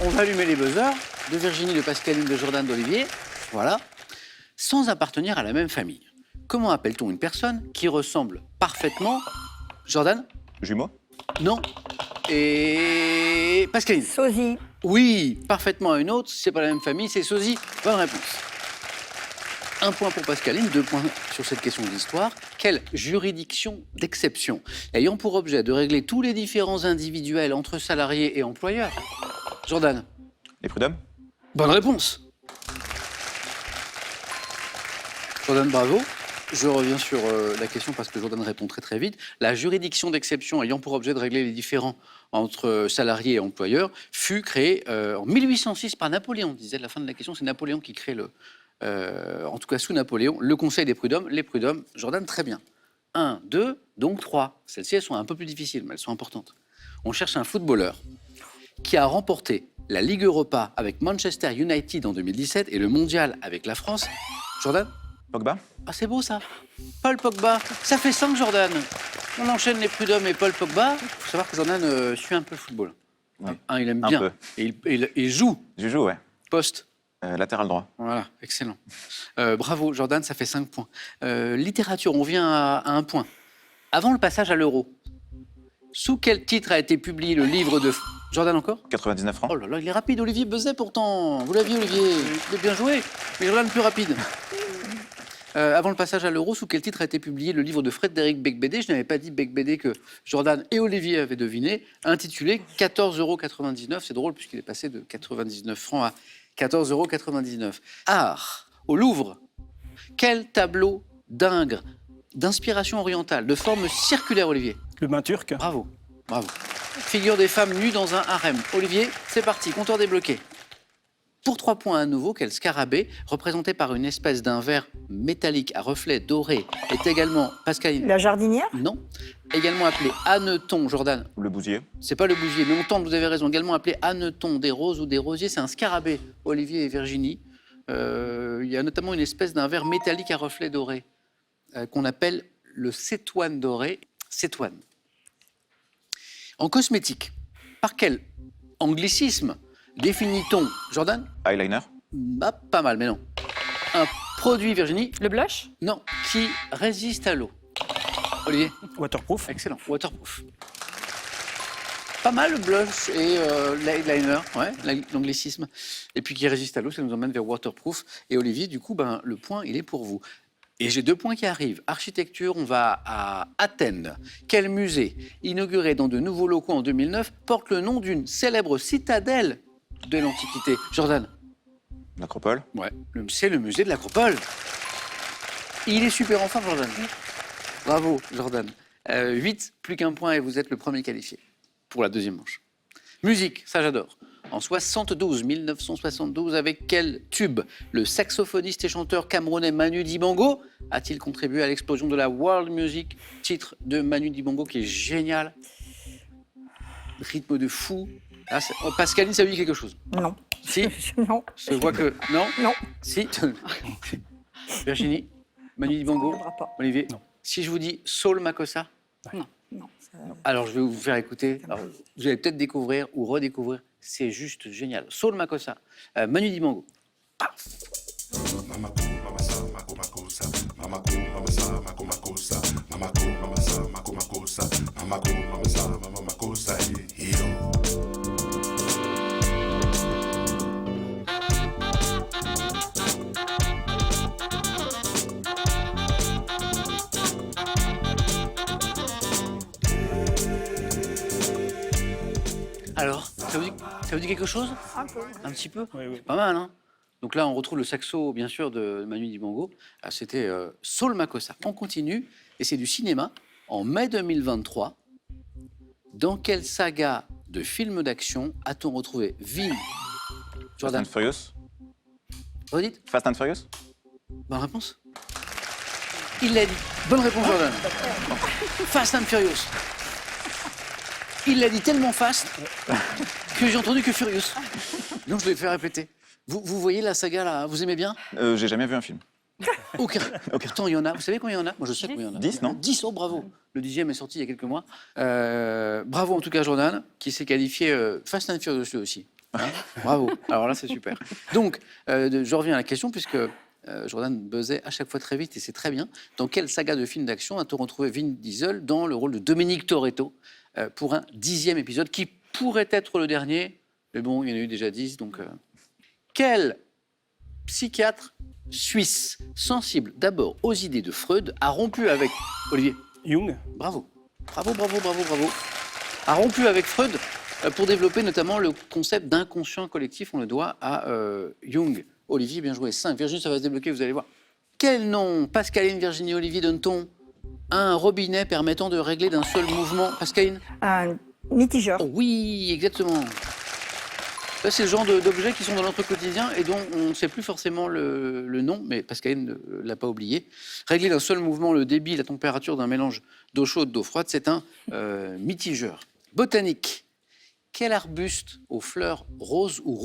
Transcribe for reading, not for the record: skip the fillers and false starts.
On va allumer les buzzers de Virginie, de Pascaline, de Jordan, d'Olivier. Voilà. Sans appartenir à la même famille. Comment appelle-t-on une personne qui ressemble parfaitement... Jordan? Jumeaux? Non. Et... Pascaline? Sosie. Oui, parfaitement à une autre. Si c'est pas la même famille, c'est sosie. Bonne réponse. 1 point pour Pascaline, 2 points sur cette question d'histoire. Quelle juridiction d'exception ayant pour objet de régler tous les différends individuels entre salariés et employeurs? Jordan? Les prud'hommes? Bonne réponse. Jordan, bravo. Je reviens sur la question parce que Jordan répond très très vite. La juridiction d'exception ayant pour objet de régler les différends entre salariés et employeurs fut créée en 1806 par Napoléon. On disait à la fin de la question, c'est Napoléon qui crée en tout cas sous Napoléon, le Conseil des prud'hommes. Les prud'hommes, Jordan, très bien. 1, 2, donc 3. Celles-ci, elles sont un peu plus difficiles, mais elles sont importantes. On cherche un footballeur qui a remporté la Ligue Europa avec Manchester United en 2017 et le Mondial avec la France. Jordan? Pogba? Ah, c'est beau ça. Paul Pogba. Ça fait 5, Jordan. On enchaîne les prud'hommes et Paul Pogba. Il faut savoir que Jordan suit un peu le football. Oui. Il aime Un bien. peu. Et il joue. Je joue, ouais. Poste. Latéral droit. Voilà, excellent. Bravo, Jordan, ça fait 5 points. Littérature, on vient à 1 point. Avant le passage à l'euro, sous quel titre a été publié le livre de... Jordan encore? 99 francs. Oh là là, il est rapide, Olivier buzzait pourtant. Vous l'aviez, Olivier. Vous avez bien joué, mais Jordan plus rapide. Avant le passage à l'euro, sous quel titre a été publié le livre de Frédéric Becbédé? Je n'avais pas dit Becbédé que Jordan et Olivier avaient deviné, intitulé 14,99 €. C'est drôle puisqu'il est passé de 99 francs à 14,99 €. Art, au Louvre. Quel tableau d'Ingres, d'inspiration orientale, de forme circulaire, Olivier? Le bain turc. Bravo, bravo. Figure des femmes nues dans un harem. Olivier, c'est parti, compteur débloqué. Pour 3 points à nouveau, quel scarabée, représenté par une espèce d'un verre métallique à reflets dorés, est également, Pascaline? La jardinière. Non. Également appelé hanneton, Jordan. Le bousier? C'est pas le bougier, mais on tente, vous avez raison. Également appelé hanneton, des roses ou des rosiers, c'est un scarabée, Olivier et Virginie. Il y a notamment une espèce d'un verre métallique à reflets dorés qu'on appelle le cétoine doré. Cétoine. En cosmétique, par quel anglicisme définit-on, Jordan? Eyeliner? Bah, pas mal, mais non. Un produit, Virginie? Le blush? Non, qui résiste à l'eau. Olivier? Waterproof. Excellent, waterproof. Pas mal le blush et l'eyeliner, ouais, l'anglicisme. Et puis qui résiste à l'eau, ça nous emmène vers waterproof. Et Olivier, du coup, ben, le point, il est pour vous. Et j'ai 2 points qui arrivent. Architecture, on va à Athènes. Quel musée, inauguré dans de nouveaux locaux en 2009, porte le nom d'une célèbre citadelle de l'Antiquité? Jordan? L'Acropole? Ouais, c'est le musée de l'Acropole. Il est super en forme, Jordan. Bravo, Jordan. 8, plus qu'un point et vous êtes le premier qualifié pour la deuxième manche. Musique, ça j'adore. En 1972, avec quel tube le saxophoniste et chanteur camerounais Manu Dibango a-t-il contribué à l'explosion de la world music? Titre de Manu Dibango qui est génial. Rythme de fou. Ah, Pascaline, ça lui dit quelque chose? Non. Si? Non. Je vois que... Non? Non. Si? Virginie? Manu Dibango? Ça viendra pas. Olivier? Non. Si je vous dis Saul Makossa? Non. Alors, je vais vous faire écouter. Alors, vous allez peut-être découvrir ou redécouvrir. C'est juste génial. Saul Makossa, Manu Dibango. Paf. Alors, ça vous dit quelque chose? Un peu. Un petit peu? Oui, oui. Pas mal, hein? Donc là, on retrouve le saxo, bien sûr, de Manu Dibango. Ah, c'était Saul Makossa. On continue, et c'est du cinéma. En mai 2023, dans quelle saga de films d'action a-t-on retrouvé Vin? Fast Jordan, and Furious? redites? Fast and Furious? Bonne réponse. Il l'a dit. Bonne réponse, Jordan. Fast and Furious. Il l'a dit tellement fast que j'ai entendu que Furious. Donc je l'ai fait répéter. Vous voyez la saga là, vous aimez bien? J'ai jamais vu un film. Aucun. Pourtant, il y en a. Vous savez combien il y en a? Moi, je sais combien il y en a. 10, non? 10, oh bravo. Le 10e est sorti il y a quelques mois. Bravo en tout cas, Jordan, qui s'est qualifié Fast and Furious aussi. Hein. Bravo. Alors là, c'est super. Donc, je reviens à la question, puisque Jordan buzzait à chaque fois très vite, et c'est très bien. Dans quelle saga de films d'action a-t-on retrouvé Vin Diesel dans le rôle de Dominique Toretto pour un 10e épisode qui pourrait être le dernier? Mais bon, il y en a eu déjà 10, donc... Quel psychiatre suisse, sensible d'abord aux idées de Freud, a rompu avec... Olivier, Jung. bravo. Bravo. A rompu avec Freud pour développer notamment le concept d'inconscient collectif. On le doit à Jung. Olivier, bien joué. 5. Virginie, ça va se débloquer, vous allez voir. Quel nom, Pascaline, Virginie, Olivier, donne-t-on à un robinet permettant de régler d'un seul mouvement? Pascaline? Un mitigeur. Oh, oui, exactement. Ça, c'est le genre d'objets qui sont dans notre quotidien et dont on ne sait plus forcément le nom, mais Pascaline ne l'a pas oublié. Régler d'un seul mouvement le débit et la température d'un mélange d'eau chaude, d'eau froide, c'est un mitigeur. Botanique. Quel arbuste aux fleurs roses ou rouges